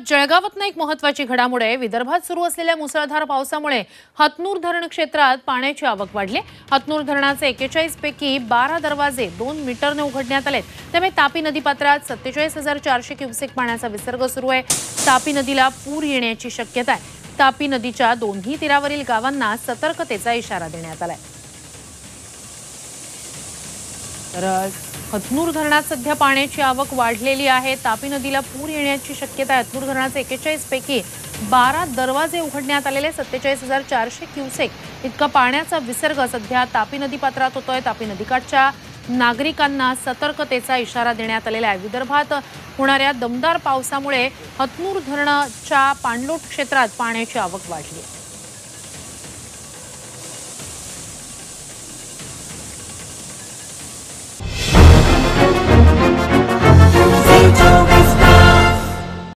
जळगावात एक महत्त्वाची घडामोड आहे। विदर्भात सुरू असलेल्या मुसळधार पावसामुळे हतनूर धरण क्षेत्रात पाण्याची आवक वाढली। हतनूर धरणाचे 41 पैकी 12 दरवाजे 2 मीटरने उघडण्यात आले। त्यामुळे तापी नदीपात्रात 47,400 क्युसेक पाण्याचा विसर्ग सुरू आहे। तापी नदीला पूर येण्याची शक्यता आहे। तापी नदीच्या दोन्ही तीरावरील गावांना सतर्कतेचा इशारा देण्यात आलाय। तर हतनूर धरणात सध्या पाण्याची आवक वाढलेली आहे। तापी नदीला पूर येण्याची शक्यता आहे। हतनूर धरणाचे 41 पैकी 12 दरवाजे उघडण्यात आलेले 47,400 क्युसेक इतका पाण्याचा विसर्ग सध्या तापी नदी पात्रात होतोय। तापी नदीकाठच्या नागरिकांना सतर्कतेचा इशारा देण्यात आलेला आहे। विदर्भात होणाऱ्या दमदार पावसामुळे हतनूर धरणाच्या पाणलोट क्षेत्रात पाण्याची आवक वाढली आहे।